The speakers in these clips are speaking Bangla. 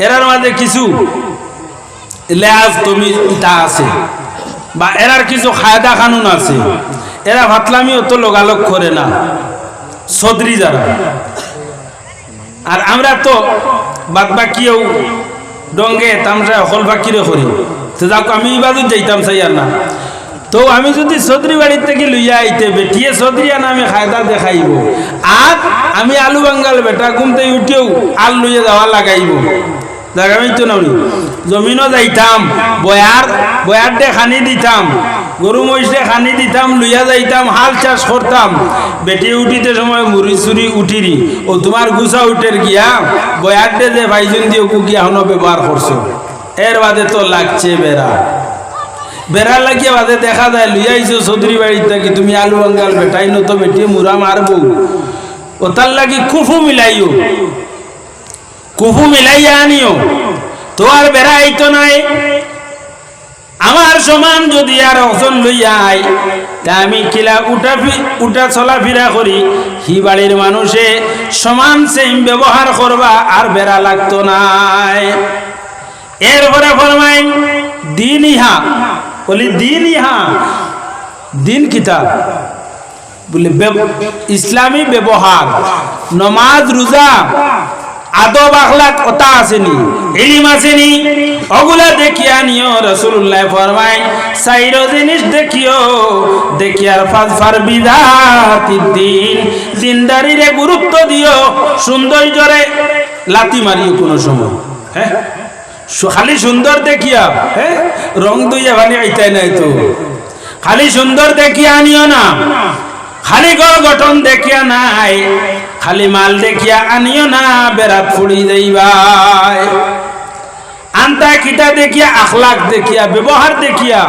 এরার মাঝে কিছু লেজ তুমি ইটা আছে বা এরার কিছু কায়দা কানুন আছে, এরা ভাতলামি অত লোগালোক করে না সদরি যারা। আর আমরা তো বাদ বাকিও ডঙ্গে তামসা হল বাকিরে করি, তো যাক আমি বাজু যাইতাম চাই আর না। তো আমি যদি সদরি বাড়ির থেকে লইয়া আইতে বেটিয়ে সদরি আনা আমি খায়দা দেখাইব, আর আমি আলু বাঙ্গাল বেটা ঘুমতে উঠেও আল লইয়া যাওয়া লাগাইব, লাগাই তো না জমিনও যাইতাম, বয়ার দে খানি দিতাম, গরু মহিষে খানি দিতাম, লইয়া যাইতাম, হাল চাষ করতাম। বেটি উঠিতে সময় মুড়ি চুরি উঠিরি ও তোমার গুছা উঠের গিয়া বয়ার দে যে ভাইজন দিয়ে গিয়া হনো ব্যবহার করছো, এর বাদে তো লাগছে বেড়া। বেড়া লাগিয়ে বাদে দেখা যায় লইয়াইছো চৌধুরী বাড়ির থাকি তুমি আলু বাঙ্গাল বেটাই নো তো বেটি মুরা মারবো, ও তার লাগি কুফু মিলাইও, কুফু মিলাইয়া আনিও, তো আর বেড়া আইতো নাই। আমার সমান যদি আর ওজন লইয়া আই, তা আমি কিলা উঠা চলাফেরা করি, হি বাড়ির মানুষে সমান সেম ব্যবহার করবা, আর বেড়া লাগতো নাই। এরপরে ফরমাইন দিন ইহা, বলি দিন ইহা, দিন কিতাব বলে ইসলামী ব্যবহার, নমাজ রোজা আদব আখলাক কথা আসেনি, ইলম আসেনি, ওগুলা দেখিয়া নিও। রাসূলুল্লাহ ফরমায় চাইরো জিনিস দেখিও, দেখিয়ার ফাজফার বিদাতিদ্দিন, দিনদারিরে গুরুত্ব দিও, সৌন্দর্যরে লাতি মারিও কোনো সময়। হ্যাঁ খালি সুন্দর দেখিয়া রং দুইয়া ভানি আইতাই নাই, তো খালি সুন্দর দেখিয়া আনিও না, খালি গঠন দেখিয়া নাই, খালি মাল দেখিয়া আনিও না, বেড়াত ফুড়ি যাইবাই। আনতা কিতা দেখিয়া, আখলাক দেখিয়া, ব্যবহার দেখিয়া,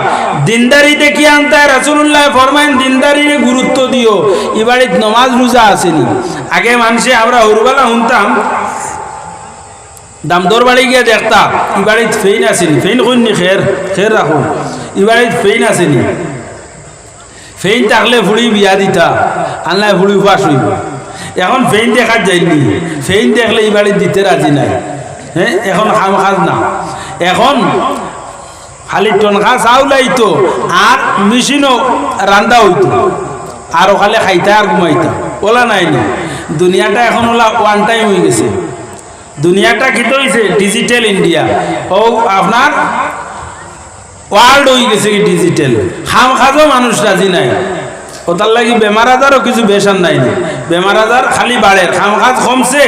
দিনদারি দেখিয়া আনতা। রাসূলুল্লাহ ফরমায়েন দিনদারির গুরুত্ব দিও। এই বাড়িত নমাজ রোজা আসেনি, আগে মানুষে আমরা হরুবেলা শুনতাম দামদর বাড়ি গিয়ে দেখতাম ই বাড়িত ফেইন আসেনি, ফেইন কইনি খের খের রাখুন, ই বাড়িত ফেইন আসেনি, ফেইন থাকলে ফুড়ি বিয়া দিতা, আনলাই ফুড়ি ফাঁস হইব। এখন ফেইন দেখার যায়নি, ফেইন দেখলে এই বাড়ি দিতে রাজি নাই। হ্যাঁ এখন খাম খাজ না, এখন খালি টনখা চাউল আইতো আর মেশিনও রান্দা হইতো, আর ওখানে খাইতা আর ঘুমাইতা, ওলা নাই না। দুনিয়াটা এখন ওলা ওয়ান টাইম হয়ে গেছে, দুনিয়াটা কি হয়েছে ডিজিটাল ইন্ডিয়া, ও আপনার ওয়ার্ল্ড হয়ে গেছে কি ডিজিটাল। খাম খাজও মানুষ রাজি নাই, ও তার লাগি বেমার আজারও কিছু বেশান নাই, বেমার আজার খালি বাড়ে, খাম খাজ কমছে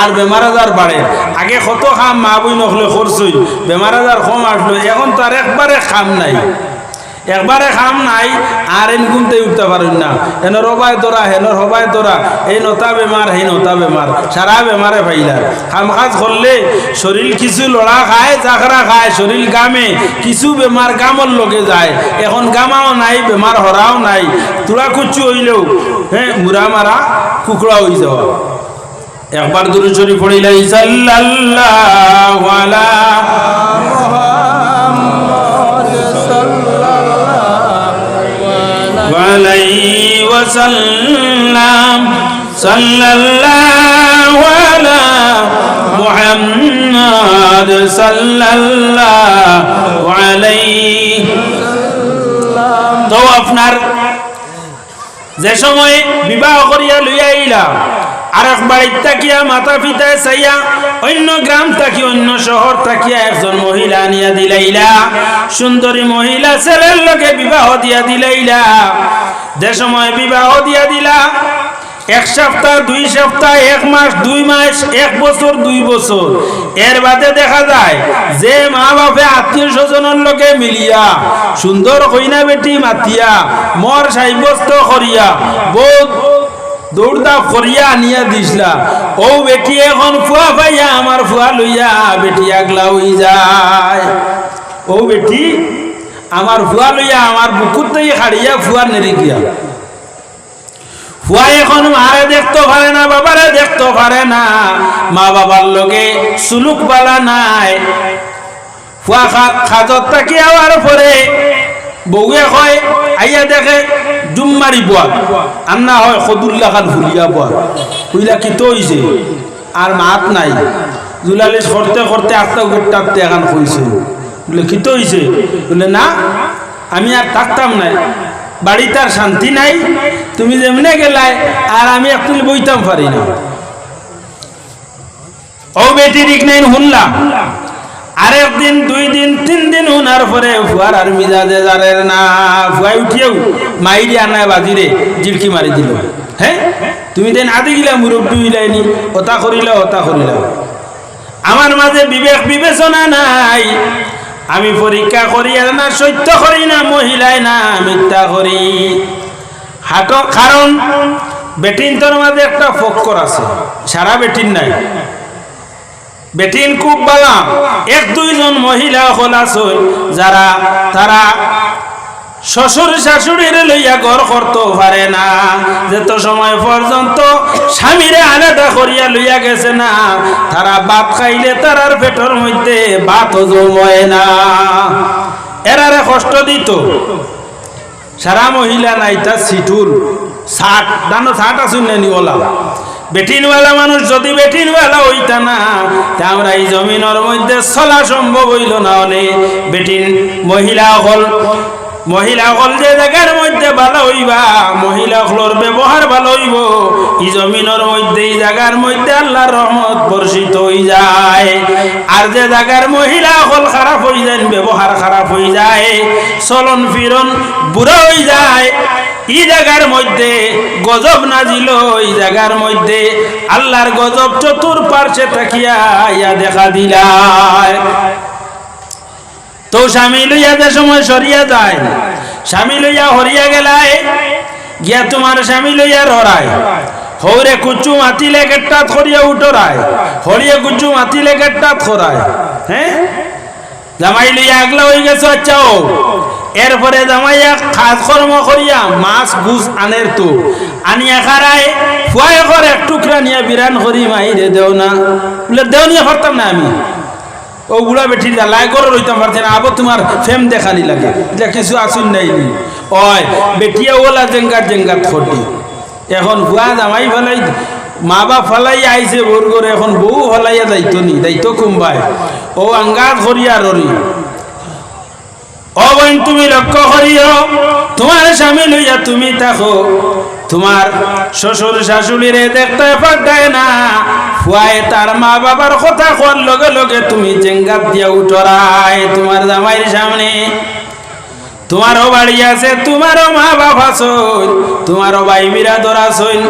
আর বেমার আজার বাড়ে। আগে কত খাম মা বই নখলে খরচই, বেমার আজার কম আসলো, এখন তো আর একবারে খাম নাই, একবারে খাম নাই, আর এন ঘুমতে উঠতে পারেন না, এনর হবায় তোরা হেনর হবায় তোরা, এই নতা বেমার এই নতা বেমার, সারা বেমারে ফাইলা। খাম খাজ করলে শরীর কিছু লড়া খায়, চাকরা খায়, শরীর গামে, কিছু বেমার গামর লগে যায়। এখন গামাও নাই, বেমার হরাও নাই, তোরা কুচু হইলেও মুরা মারা কুকড়া হয়ে যাওয়া। একবার দুরূদ শরীফ পড়িলাই সাল্লাল্লাহু আলা আলাইহি ওয়াসাল্লাম, সাল্লাল্লাহু আলা মুহাম্মদ সাল্লাল্লাহু আলাইহি। তো আপনার যে সময় বিবাহ করিয়া লইয়া আইলাম, আর এক বাড়ির থাকিয়া মাতা পিতায় চাইয়া, অন্য গ্রাম থাকি অন্য শহর থাকিয়া একজন মহিলা আনিয়া দিলাইলা, সুন্দরী মহিলা ছেলের লোকে বিবাহ দিয়া দিলাইলা। যে সময় বিবাহ দিয়া দিলা, এক সপ্তাহ, 2 সপ্তাহ, 1 মাস, 2 মাস, 1 বছর, 2 বছর, এর বাদে দেখা যায় যে মা বাপে আত্মীয় স্বজনের লোকে মিলিয়া সুন্দর কইনা বেটি মাতিয়া মর সাব্যস্ত করিয়া বহুত দৌড়দাপ করিয়া আনিয়া দিসলা, ও বেটি এখন ফুয়া পাইয়া আমার ফুয়া লইয়া বেটি আগলা হয়ে যায়। ও বেটি আমার ফুয়া লইয়া আমার বুকুর থেকে হারিয়া ফুয়া নেড়ে গিয়া, ফুয়া এখন মারে দেখতে পারে না, বাবারে দেখতে পারে না, মা বাবার লগে সুলুক বালা নাই। ফুয়া খাজত থাকি আওয়ার পরে বউয়ে কয় আইয়া দেখে ডুমমারি বুয়া, আর না হয় সদুল্লা খান ফুলিয়া বুয়া, ফুইলা কি তো হইছে আর মাত নাই, জুলালিশ করতে করতে আস্তে গোটাতে এখন কইছে বলে কি তো হইছে বলে না আমি আর থাকতাম না বাড়িতে আর শান্তি নাই তুমি যেমনে গেলাই আর আমি একটু বইতাম পারি না ও বেটি ঠিক নাই শুনলাম আরেক দিন 2 দিন 3 দিন শোনার পরে ফুয়ার আর মিজাজে জারের না ফুয়াই উঠিয়েও মাইরি আনায় বাজিরে জিরকি মারি দিল হ্যাঁ তুমি দেন আদি গিলা মুরব্বী হইলাইনি ওটা করিল আমার মাঝে বিবেক বিবেচনা নাই আমি পরীক্ষা করি আর না সত্য করি না মহিলায় না মিথ্যা করি হাটো কারণ বেটিন তোর মাঝে একটা ফক্কর আছে সারা বেটিন নাই বেটিন খুব বালা 1-2 জন মহিলা হল আছে যারা তারা শ্বশুর শাশুড়ির লইয়া ঘর করতে পারে না যত সময় পর্যন্ত স্বামীরে আলাদা করিয়া লইয়া গেছে না তারা ভাত খাইলে তারার পেটের মধ্যে ভাত জমে না এরারে কষ্ট দিত সারা মহিলা নাইতা সিটুল 60 দানো 60 আসুন নেনি ওলা বেটিনওয়ালা মানুষ যদি বেটিনওয়ালা হইতা না তা আমরা এই জমিনের মধ্যে চলা সম্ভব হইল না অনেক বেটিন মহিলা হল যে জায়গার মধ্যে ভালো হইবা মহিলা হলর ব্যবহার ভালো হইব এই জমিনের মধ্যে এই জায়গার মধ্যে আল্লাহর রহমত বর্ষিত হই যায় আর যে জায়গার মহিলা হল খারাপ হই যায় ব্যবহার খারাপ হই যায় চলন ফিরন বুড়া হই যায় এই জায়গার মধ্যে গজব নাজিল এই জায়গার মধ্যে আল্লাহর গজব চতুর্পার্শ্বে তাকিয়া ইয়া দেখা দিলায় তো স্বামী লইয়া যে সময় সরিয়া যায় স্বামী লইয়া হরিয়া গেলায় গিয়া তোমার স্বামী লইয়া রড়ায় হৌরে কুচু মাতিলে গেটটা থরিয়া উঠরায় হরিয়া কুচু মাতিলে গেটটা থরায় হ্যাঁ জামাই লইয়া আগলা হয়ে গেছে আচ্ছাও এরপরে জামাইয়া খাস কর্ম করিয়া মাছ গুছ আনের তো আনিয়া খারায় ফুয়ায় করে এক টুকরা নিয়ে বিরান করি মাইরে দেও না বলে দেও নিয়ে পারতাম না আমি ও বুড়া বেঠির লাই করে রইতাম পারছে না আবার তোমার ফেম দেখানি লাগে এটা কিছু আসুন নাইনি ওই বেটিয়া ওলা জেঙ্গাত খটি এখন ভুয়া জামাই ফেলাই মা বাপ ফেলাই আইছে ভোর করে এখন বউ ফেলাইয়া দায়িত্ব কুম্বাই ও আঙ্গাত করিয়া ররি ও বোন তুমি লক্ষ্য করিও তোমার স্বামী লইয়া তুমি থাকো তোমার শ্বশুর শাশুড়িরে দেখতে পাঠায় না ফুয়ায় তার মা বাবার কথা কোয়ার লগে লগে তুমি জেঙ্গাত দিয়া উঠরায় তোমার জামাইয়ের সামনে তোমারও বাড়ি আছে তোমারও মা বাপ আছেন তোমারও ভাই বিরাদর আছেন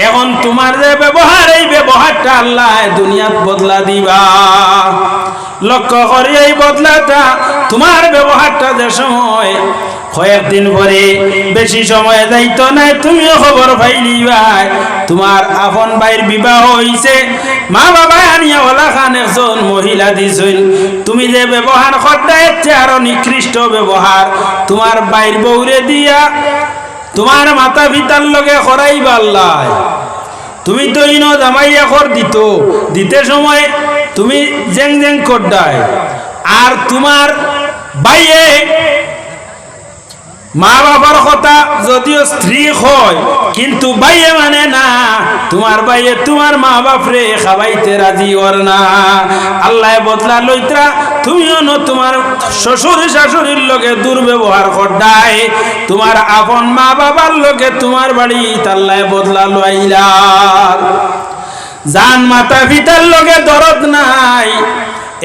এখন তোমার যে ব্যবহার এই ব্যবহারটা আল্লাহ দুনিয়াত বদলা দিবা লক্ষ্য করি এই বদলাটা তোমার ব্যবহারটা যে সময় কয়েকদিন পরে বেশি সময় যাইতো নাই তুমিও খবর পাইলি ভাই তোমার আপন ভাইয়ের বিবাহ হইছে মা বাবা আনিয়া ওলা খান একজন মহিলা দিছেন তুমি যে ব্যবহার করতে এতে আরো নিকৃষ্ট ব্যবহার তোমার ভাইয়ের বউরে দিয়া তোমার মাতা পিতার লগে করাইবা আল্লাহ তুমি তো ইনো জামাইয়া কর দিতে সময় তুমি জেং করদায় আর তোমার ভাইয়ে মা বাবার কথা যদিও স্ত্রী হয় কিন্তু বাইয়ে মানে না তোমার বাইয়ে তোমার মা বাপরে খাবাইতে রাজি ওর না আল্লাহ বদলা লইত্রা তুমিও ন তোমার শ্বশুর শাশুড়ির লগে দুর্ব্যবহার করদায় তোমার আপন মা বাবার লগে তোমার বাড়ি আল্লাহ বদলা লইলা জান মাতা পিতার লগে দরদ নাই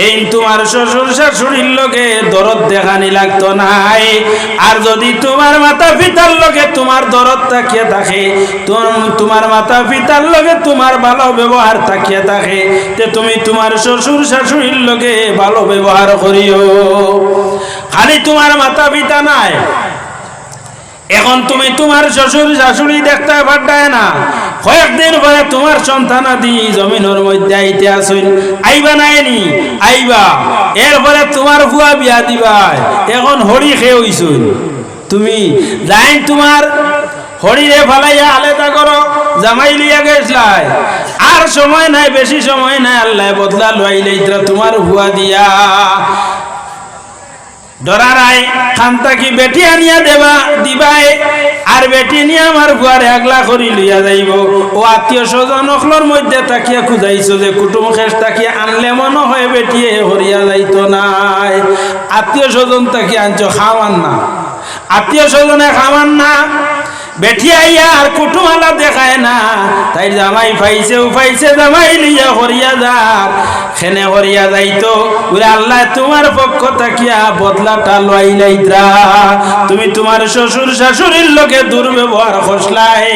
এই তোমার শ্বশুর শাশুড়ির লগে দরদ দেখানি লাগতো নাই আর যদি তোমার মাতা পিতার লগে তোমার দরদ থাকিয়ে থাকে তোমার মাতা পিতার লগে তোমার ভালো ব্যবহার থাকিয়ে থাকে তে তুমি তোমার শ্বশুর শাশুড়ির লগে ভালো ব্যবহার করিও খালি তোমার মাতা পিতা নাই এখন তুমি তোমার শ্বশুর শাশুড়ি দেখতে পাঠায় না কয়েকদিন পরে তোমার সন্তানাদি জমিনের মধ্যে আইতে আসুন আইবা নাইনি আইবা এরপরে তোমার ভুয়া বিয়া দিবা এখন হরি খেয়ে হইছুন তুমি যাই তোমার হরিরে ফালাইয়া আলাদা করো জামাই লিয়া গেছলাই আর সময় নাই বেশি সময় নাই আল্লাহ বদলা লইলে তোমার ভুয়া দিয়া ডরারাই খান্তা কি বেটি আনিয়া দিবাই আর বেটি নিয়ে আমার বুয়ারে আগলা করি লইয়া যাইব। ও আত্মীয় স্বজন অখলোর মধ্যে তাকিয়া খুঁজাইছো যে কুটুম খেস তাকিয়া আনলে মনে হয় বেটিয়ে হরিয়া যাইতো নাই। আত্মীয় স্বজন তাকিয়া আনছো খাওয়ান না, আত্মীয় স্বজনে খাওয়ান না, বেঠি আইয়া আর কুটুমালা দেখায় না। তাই জামাই পাইছে উপাইছে জামাই লিয়া হরিয়া যার খেনে হরিয়া যাইতো বলে আল্লাহ তোমার পক্ষ তাকিয়া বদলাটা লই লাইত্রা। তুমি তোমার শ্বশুর শাশুড়ির লোকে দুর্ব্যবহার খসলাই,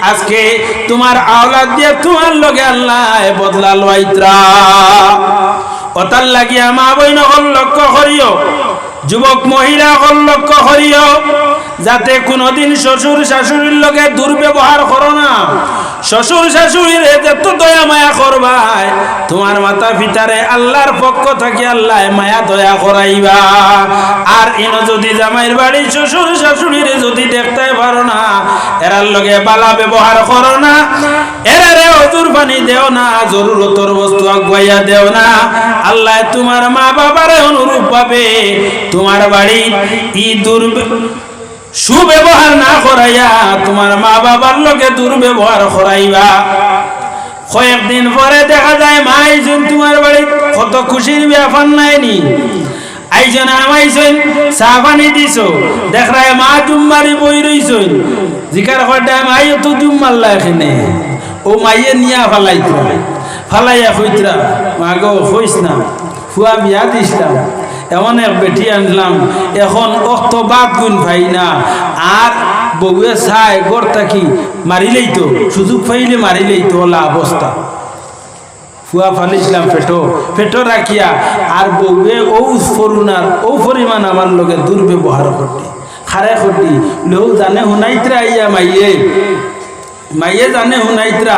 আজকে তোমার আওলাদ দিয়ে তোমার লোকে আল্লাহ বদলা লইত্রা। ওতার লাগিয়া মা বই নকল লক্ষ্য করিও, যুবক মহিলা হল লক্ষ্য করিও, যাতে কোনোদিন শ্বশুর শাশুড়ির লগে দুর্ব্যবহার করো না। শ্বশুর শাশুড়ির যত দয়া মায়া করবাই তোমার মাতা পিতারে আল্লাহর পক্ষ থেকে আল্লাহ মায়া দয়া করাইবা। আর ইনো যদি জামাইয়ের বাড়ি শ্বশুর শাশুড়ির যদি দেখতে পারো না, এরার লগে বালা ব্যবহার করো না, এরারে অজুর পানি দেও না, জরুরতর বস্তু আগুয়াইয়া দেও না, আল্লাহ তোমার মা বাবারে অনুরূপ পাবে তোমার বাড়ি সুব্যবহার না করাইয়া তোমার মা বাবার লোকে দুর্ব্যবহার করাইবা। কয়েকদিন পরে দেখা যায় মা আইসুন তোমার বাড়ি, কত খুশির ব্যাপার নাইনি। আইসন আমাইসন চা পানি দিছ, দেখায় মা জুম্মারি বই রইছন, জিকার কয়টায় মাই তো জুম মারলা এখানে। ও মাইয়ে নিয়া ফালাইত্রা, ফালাইয়া কইত্রা মা গো কইস না, ফুয়া বিয়া দিছিলাম, এমন এক বেটি আনলাম, এখন অত বাপ গুণ ভাই না। আর বউয়ে চাই গড় থাকি মারিলেই তো, সুযোগ পাইলে মারিলেই তো ওলা অবস্থা। ফুয়া ফালিছিলাম পেটো রাখিয়া, আর বউয়ে ও ফরুনার ও পরিমাণ আমার লগে দুর্ব্যবহার করতে খারে করতে লেও জানে হুনাইত্রা আইয়া মাইয়ে জানে হুনাইত্রা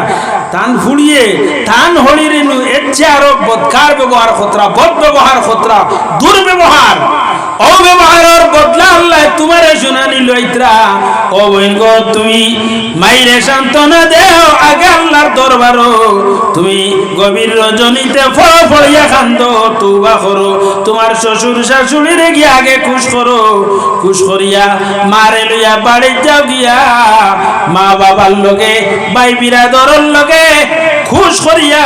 টান ফুড়িয়ে টান হরিরে এর চেয়ে আরো বদকার ব্যবহার খতরা, বদ ব্যবহার খতরা, দুর্ব্যবহার অব্যবহারের বদলা আল্লাহ তোমারে শুনানি লইত্রা। ও বইন গো তুমি মাইরে সান্ত্বনা দেও আগে আল্লাহর দরবারও, তুমি গভীর রজনীতে ফড়িয়া কান্দো, তওবা করো, তোমার শ্বশুর শাশুড়িরে গিয়ে আগে খুশ করো, খুশ করিয়া মারে লইয়া বাড়ি যাও গিয়া মা বাবার লগে ভাই বিরাদরের লগে খুশ করিয়া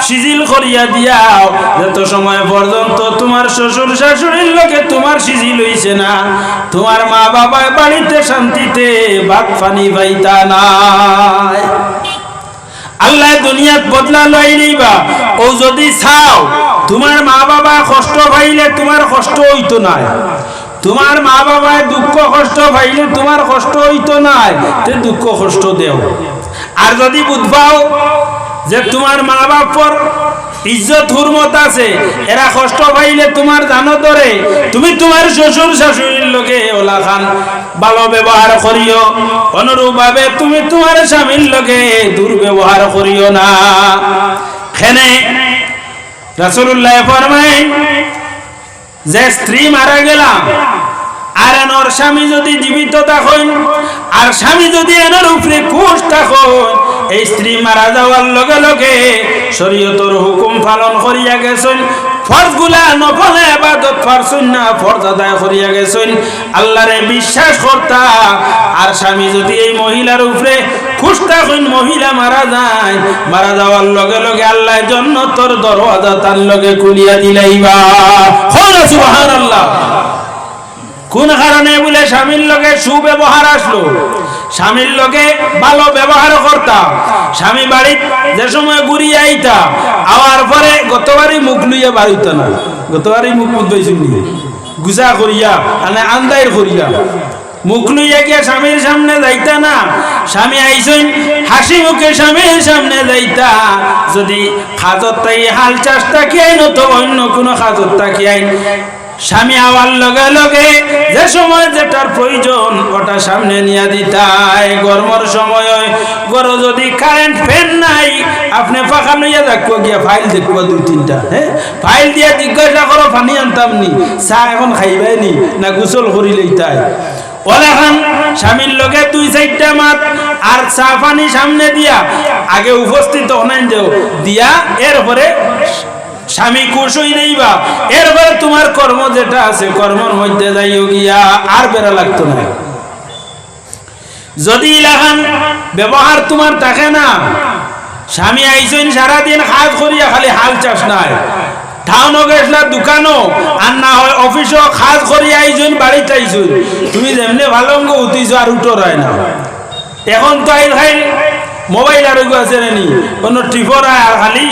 সিজিল করিয়া দিয়াও। যত সময় পর্যন্ত তোমার শ্বশুর শাশুড়ির লগে তোমার সিজিল হইছে না, তোমার মা বাবা বাড়িতে শান্তিতে ভাত পানি পাইতা নাই। আল্লাহ দুনিয়াত বদলা লই নিবা। ও যদি চাও তোমার মা বাবা কষ্ট পাইলে তোমার কষ্ট হইতো না, তোমার মা বাবায় দুঃখ কষ্ট পাইলে তোমার কষ্ট হইতো না, তে দুঃখ কষ্ট দেও। আর যদি বুঝবাও যে তোমার মা বাপর ইজ্জত হুরমত আছে, এরা কষ্ট পাইলে তোমার জানো ধরে, তুমি তোমার শ্বশুর শাশুড়ির লোকে ওলা খান ভালো ব্যবহার করিও, অনুরূপ ভাবে তুমি তোমার স্বামীর লোকে দুর্ব্যবহার করিও না। খেনে রাসূলুল্লাহ ফরমায় যে স্ত্রী মারা গেলাম আর এনর স্বামী যদি জীবিত থাকেন, আর স্বামী যদি এনর উপরে খুশ থাকেন, এই স্ত্রী মারা যাওয়ার লগে লগে শরীয়তের হুকুম পালন করিয়া গেছেন, ফরজগুলা নফলে ইবাদত পারছেন না, ফরজ আদায় করিয়া গেছেন, আল্লাহরে বিশ্বাস করতা। আর স্বামী যদি এই মহিলার উপরে খুশ থাকেন, মহিলা মারা যায়, মারা যাওয়ার লগে লগে আল্লাহ জান্নাতের দরওয়াজা তার লগে খুলিয়া দিলাইবা। সুবহানাল্লাহ। কোন কারণে বলে স্বামীর লগে সুব্যবহার আসলো, স্বামীর লগে ভালো ব্যবহার করতা। স্বামী বাড়ি যে সময় ঘুরিয়ে আইতা, আওয়ার পরে গতবারই মুখ লইয়া বাড়িত না, গতবারই মুখ বুঝবাইছি গুছা করিয়া মানে আন্দাইর করিয়া মুখ লইয়া গিয়া স্বামীর সামনে যাইতা না। স্বামী আইসেন হাসি মুখে স্বামীর সামনে যাইতা। যদি খাজত তাই হাল চাষ তাকি আইন অথবা অন্য কোনো খাজত তাকি আইন, স্বামী আওয়ার লগে লগে যে সময় যেটার প্রয়োজন ওটা সামনে নিয়ে দিতাই। গরমের সময় গর যদি কারেন্ট ফ্যান নাই, আপনি ফাঁকা লইয়া দেখবো গিয়া ফাইল দেখবো 2-3টা, হ্যাঁ ফাইল দিয়া জিজ্ঞাসা করো পানি আনতাম নি, চা এখন খাইবাই নি না গোসল করি লইতাই। ওলাখান স্বামীর লগে 2-4টা মাত আর চা পানি সামনে দিয়া আগে উপস্থিত হনাইন দেও দিয়া, এরপরে স্বামী খুশ হই নেইবা, এরপরে তোমার কর্ম যেটা আছে কর্মের মধ্যে যাইও গিয়া, আর বেড়া লাগতো না। যদি ইলাখান ব্যবহার তোমার থাকে না, স্বামী আইসেন সারাদিন কাজ করিয়া খালি হাল চাষ নাই, টাউনও গেছলা দোকানও আর না হয় অফিসও কাজ করিয়া আইসেন বাড়িতে আইসেন, তুমি যেমনি ভালো অঙ্গ উঠিছো আর উঠো হয় না। এখন তো আই ভাই মোবাইল আর আছে নি কোনো টিপর আর খালি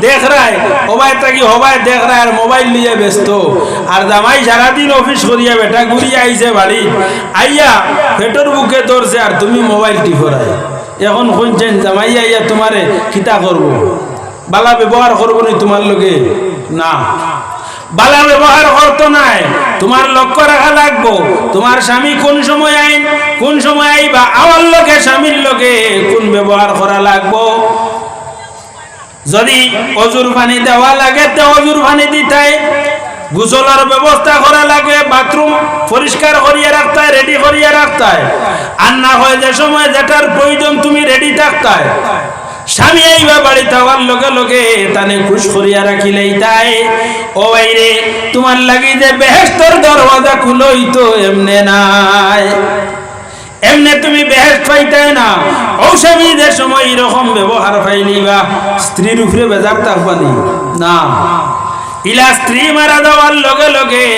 দেখ রায় হবাই থাকি হবাই দেখ রায় আর মোবাইল নিয়ে ব্যস্ত। আর জামাই সারাদিন অফিস করিয়া বেটা ঘুরিয়া আইছে বাড়ি আইয়া পেটর বুকে ধরছে আর তুমি মোবাইল টিপরায়। এখন শুনছেন জামাই আইয়া তোমারে কিতা করবো, বালা ব্যবহার করবো নি তোমার লোকে? না, বালা ব্যবহার করতো নাই, তোমার লক্ষ্য রাখা লাগবো তোমার স্বামী কোন সময় আইন কোন সময় আইবা, আমার লোকে স্বামীর লোকে কোন ব্যবহার করা লাগবো। যদি অজুর পানি দেওয়া লাগে তো অজুর পানি দিতে, গোসলের ব্যবস্থা করা লাগে, বাথরুম পরিষ্কার করিয়া রাখতে রেডি করিয়া রাখতে, আর না হয় যে সময় যেটার প্রয়োজন তুমি রেডি থাকতে। স্বামী আইবা বাড়ি থাকার লগে লগে তানে খুশ করিয়া রাখিলেই তাই। ও বাইরে তোমার লাগি যে বেহেশতর দরওয়াজা খুলই তো এমনে নাই, এমনে তুমি বেহেশত পাইতে না। ও স্বামী যে সময় এরকম ব্যবহার পাইলিবা স্ত্রীর উপরে বেজার থাকবানি না। ইলা স্ত্রী মারা যাওয়ার লগে লগে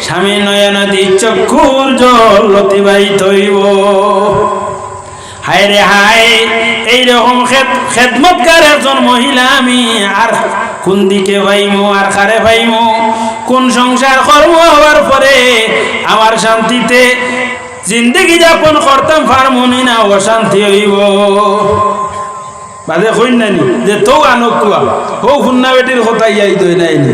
স্বামী নয়নদী চক্ষুর জল অতিবাহিত হইব। হায় রে হায়, এইরকম খেদমতকার একজন মহিলা আমি আর কোন দিকে পাইমু আর কারে পাইমু? কোন সংসার কর্ম হওয়ার পরে আমার শান্তিতে জিন্দগি যাপন করতাম পারমুনি না, অশান্তি হইব। বাদে কই নানি যে তো আনক কুয়া ও ফুন্না বেটির কথা ইয়াই দই নাইনি,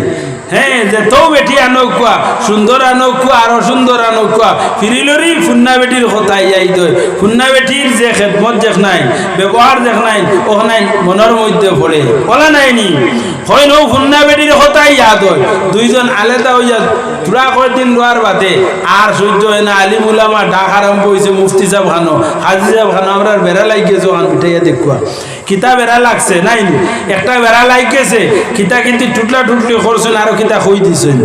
হ্যাঁ যে তো বেটি আনক কুয়া সুন্দর আনক কুয়া আর অসুন্দর আনক কুয়া ফিরিলরি ফুন্না বেটির কথা ইয়াই দই। ফুন্না বেটির যে খেদমত দেখ নাই ব্যবহার দেখ নাই ও নাই মনের মধ্যে পড়ে বলা নাইনি। হয় নো ফুন্না বেটির কথা ইয়াদ হয়, দুইজন আলাদা হইয়া তোরা কয়েকদিন রোয়ার বাদে আর সহ্য হয় না। আলিমুলামা ডাক আরম্ভ হয়েছে, মুফতি সাহেব খানো হাজি সাহেব খানো আমরা বেড়া লাগিয়েছো আন উঠাইয়া দেখুয়া কিতা বেড়া লাগছে নাই একটা বেড়া লাগিয়েছে কিতা কিন্তু টুটলা টুটলি করছেন আরো কিতা হই দিছেন।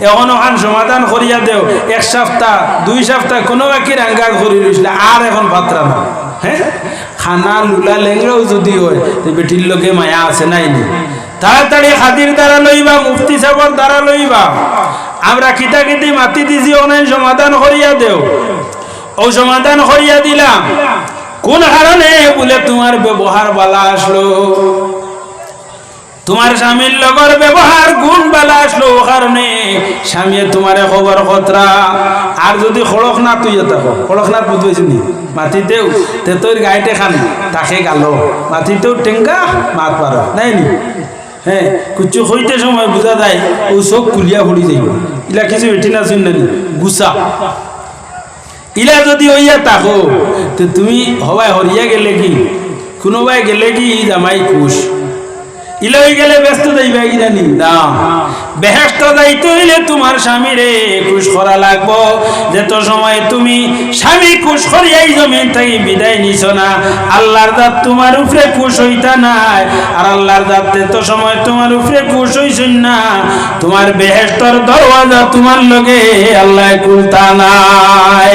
এখন ওখান সমাধান করিয়া দেও, এক সপ্তাহ 2 সপ্তাহ কোনো বাকি রাঙ্গার করি রইছিল আর এখন পাত্রা না। হ্যাঁ খানা লুলা লেংরাও যদি হয় বেটির লোকে মায়া আছে নাই নি, তাড়াতাড়ি হাতির দ্বারা লইবা মুফতি সাহেবের দ্বারা লইবা। আমরা কিতা কিতি মাতি দিছি অনেক সমাধান করিয়া দেও। ও সমাধান করিয়া দিলাম কোন কারণে বলে তোমার ব্যবহার বালা আসলো, তোমার স্বামীর লগর ব্যবহার গুণ বালা আসলো ও কারণে স্বামী তোমার খবর খতরা। আর যদি খড়কনাথ তুই থাকো, খড়কনাথ বুঝবেছি নি মাটিতেও তে তোর গাইতে খান তাকে গালো মাটিতেও টেঙ্গা মাত পারো নাই নি। হ্যাঁ কুচু হইতে সময় বোঝা যায় ও চোখ কুলিয়া পড়ি যাইব, ইলা কিছু এটি না শুন নানি গুসা ইলা যদি হইয়া থাকো তো তুমি হবাই হরিয়া গেলে কি কোনোবাই গেলে কি জামাই খুশ, ইলা হয়ে গেলে ব্যস্ত যাইবা কি জানি না। বেহেশত যাইতে হইলে তোমার স্বামীরে খুশ করা লাগবো। যেত সময় তুমি স্বামী খুশ করিয়াই জমিন থেকে বিদায় নিছ না, আল্লাহর দাঁত তোমার উপরে খুশ হইতা নাই। আর আল্লাহর দাঁত যেত সময় তোমার উপরে খুশ হইছেন না, তোমার বেহেশতর দরওয়াজা তোমার লগে আল্লাহ খুলতা নাই।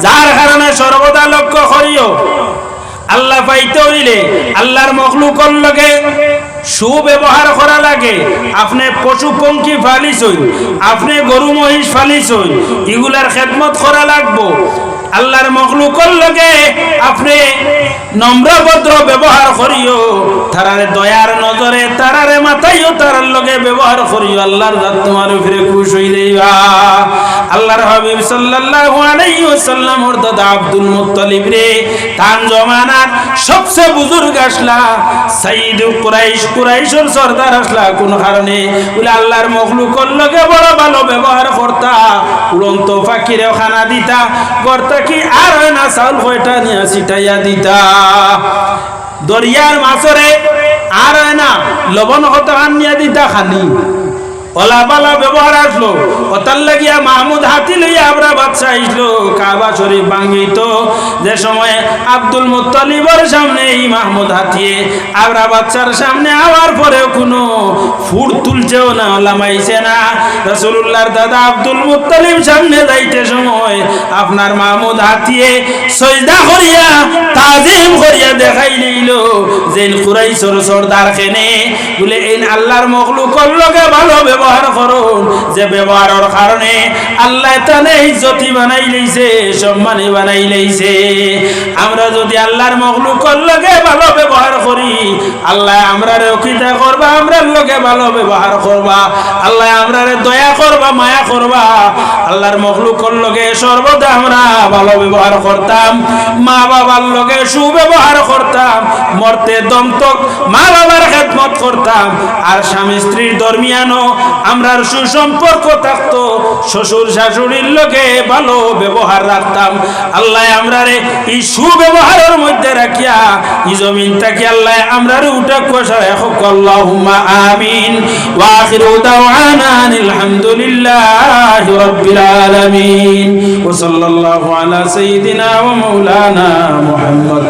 যার কারণে সর্বদা লক্ষ্য করিও আল্লাহ পাইতে হইলে আল্লাহর মখলুকর লগে সুব্যবহার করা লাগে। আপনি পশু পঙ্খী ফালিছই, আপনি গরু মহিষ ফালিছই, এগুলার খেদমত করা লাগবো। আল্লাহর মখলুকর লগে আপনি নম্রভদ্র ব্যবহার করিও, তারারে দয়ার নজরে তারারে মাথাইও তারার লগে ব্যবহার করিও। আল্লাহর জাত তোমার উপরে খুশ হই যাইবা। আল্লাহর হাবিব সাল্লাল্লাহু আলাইহি ওয়াসাল্লাম ওর দাদা আব্দুল মুত্তালিব রে তান জমানার সবচেয়ে বুজুর্গ আসলা সাইয়্যিদ কুরাইশ, কুরাইশের সরদার আসলা। কোন কারণে বলে আল্লাহর মখলুকর লগে বড় ভালো ব্যবহার করতা, উড়ন্ত ফাকিরেও খানা দিতা, করতা কি আর হয় না চাউল কয়টা নিয়ে ছিটাইয়া দিতা, দরিয়ার মাছরে আর হয় না লবণ কত নিয়ে দিতা খানি। ওলা বালা ব্যবহার আসলো ওতার লাগিয়া মাহমুদ হাতি লইয়া আমরা বাচ্চা আইসলো কাবা শরীফ ভাঙিত যে সময় আব্দুল মুত্তালিবের সামনে এই মাহমুদ হাতিয়ে আমরা বাচ্চার সামনে আওয়ার পরেও কোনো ফুট তুলছেও না লামাইছে না রাসূলুল্লাহর দাদা আব্দুল মুত্তালিব সামনে যাইতে সময় আপনার মাহমুদ হাতিয়ে সজদা করিয়া তাজিম করিয়া দেখাই দিল যে কুরাইশের সরদার খেনে বলে এই আল্লাহর মখলুকর লগে ভালো ব্যবহার করুন যে ব্যবহারের কারণে আল্লাহ তানে ইজ্জতি বানাই লইছে সম্মানী বানাই লইছে আমরা যদি আল্লাহর মখলুকর লগে ভালো ব্যবহার করি আল্লাহ আমরারে রক্ষিতা করবা আমরার লগে ভালো ব্যবহার করবা আল্লাহ আমরারে দয়া করবা মায়া করবা আল্লাহর মখলুকর লগে সর্বদা আমরা ভালো ব্যবহার করতাম মা বাবার লগে সুব্যবহার করতাম মরতে দম তক মা বাবার খেদমত করতাম আর স্বামী স্ত্রীর দরমিয়ানও আমরার সুসম্পর্ক থাকতো শ্বশুর শাশুড়ির লগে ভালো ব্যবহার রাখতাম আল্লাহ আমরারে এই সুব্যবহারের মধ্যে রাখিয়া এই জমিন থেকে আল্লাহ আমরারে উঠা কোষায় হোক আল্লাহুম্মা আমিন ওয়া আখিরু দাওয়ানা আলহামদুলিল্লাহি রাব্বিল আলামিন ওয়া সাল্লাল্লাহু আলা সাইয়্যিদিনা ওয়া মাওলানা মুহাম্মদ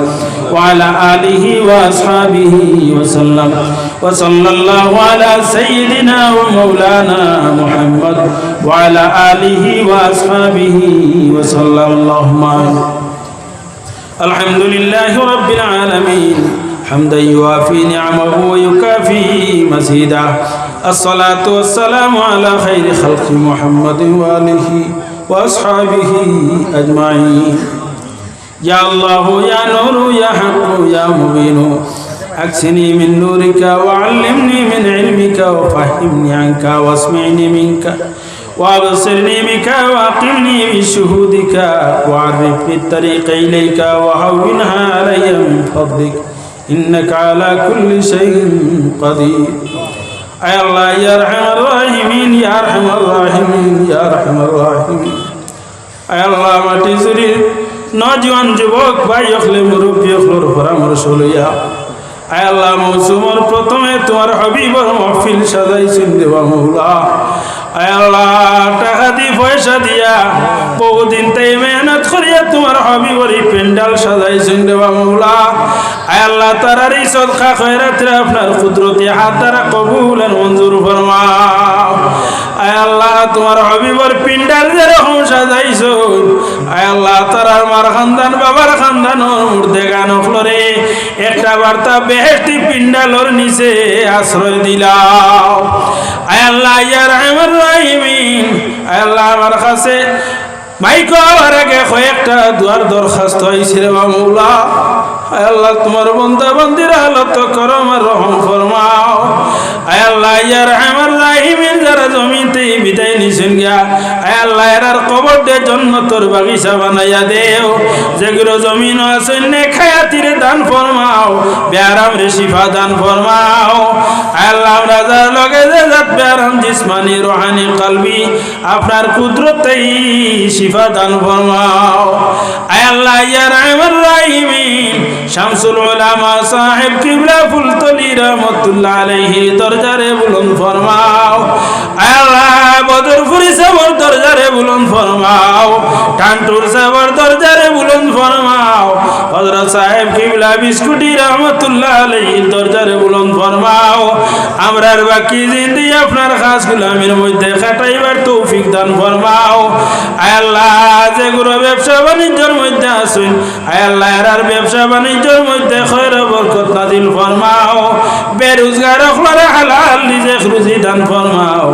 وعلى آله وأصحابه وسلم وصلى الله على سيدنا ومولانا محمد وعلى آله وأصحابه وسلم اللهم الحمد لله رب العالمين حمدا يوافي نعمه ويكافي مزيدا الصلاة والسلام على خير خلق محمد وآله وأصحابه أجمعين يا الله يا نور يا حق يا مبين أكسني من نورك وعلمني من علمك وفهمني عنك واسمعني منك وابصرني بك واقمني بشهودك وعرفني الطريق إليك وهونها علي من فضلك إنك على كل شيء قدير أي الله يا أرحم الراحمين يا أرحم الراحمين يا أرحم الراحمين أي الله ما تزري নজওয়ান যুবক ভাই হলে মুরব্বী হলোর পরামর্শ লইয়া আয় আল্লাহ মৌসুমের প্রথমে তোমার হাবিবর মাহফিল সাজাইছেন দেওয়া মৌলা আয় আল্লাহ টাকা দি পয়সা দিয়া বহুদিন তাই মেহনত করিয়া তোমার হাবিবর এই পেন্ডাল সাজাইছেন দেওয়া মৌলা আয় আল্লাহ তারার এই সদকা খয়রাতে আপনার কুদরতি হাত দ্বারা কবুল আর মঞ্জুর ফরমাও আয় আল্লাহ তোমার হাবিবর পিন্ডাল যেরকম সাজাইছো আয় আল্লাহ তারার মার খানদান বাবার খানদানোর মুর্দে গান ফ্লোরে একটা বার্তা বেহেশতি পিন্ডালর নিচে আশ্রয় দিলাও আয় আল্লাহ ইয়া রাহমান রাহিমিন আয় আল্লাহ আমার কাছে মাইকো আমার আগে কয়েকটা দুয়ার দরখাস্ত হয়েছে রে মৌলা আয় আল্লাহ তোমার বন্দা বন্দির হালত করম আর রহম ফরমাও আয় আল্লাহ ইয়া রাহমান রাহিমিন যারা জমিতে বিদায় নিছেন গিয়া আয় আল্লাহ এরার কবর দে জান্নাতের বাগিচা বানাইয়া দেও যেগুলো জমিন আছে নে খায়াতিরে দান ফরমাও বেয়ারাম রে শিফা দান ফরমাও আয় আল্লাহ রাজার লগে যে জাত বেয়ারাম জিসমানি রুহানি কলবি আপনার কুদরতেই শিফা দান ফরমাও আয় আল্লাহ ইয়া রাহমান রাহিমিন শামসুল উলামা সাহেব কিবলা ফুলতলি রহমাতুল্লাহ আলাইহি দরজারে বুলন্দ ফরমাও আয় আল্লাহ বদরপুরি সাবর দরজারে বুলন্দ ফরমাও টানটুর সাবর দরজারে বুলন্দ ফরমাও হযরত সাহেব কিবলা বিস্কুটি রহমাতুল্লাহ আলাইহি দরজারে বুলন্দ ফরমাও আমরার বাকি জিন্দেগি আপনার খাস গোলামির মধ্যে কাটাইবার তৌফিক দান ফরমাও আয় আল্লাহ যে গুরু ব্যবসা বাণিজ্যের মধ্যে আছেন আয় আল্লাহ এর ব্যবসা বাণিজ্যের মধ্যে খয়র বরকত নাজিল ফরমাও বেরোজগার হলরে হালাল রিজিক রুজি দান ফরমাও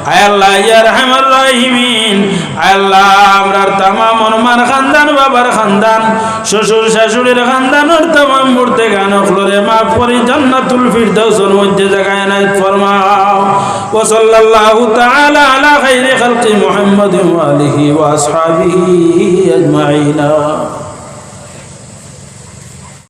আয় আল্লাহ ইয়া রাহমান রাহিমিন আয় আল্লাহ আমরার तमाम মার খানদান বাবার খানদান শ্বশুর শাশুড়ির খানদানের तमाम মুর্দে গান হলরে মাফ করে জান্নাতুল ফিরদাউসের মধ্যে জায়গা এনায়েত ফরমাও ওয়া সাল্লাল্লাহু তাআলা আলা খাইরি খালকি মুহাম্মাদিন ওয়া আলিহি ওয়া আসহাবিহি আজমাইন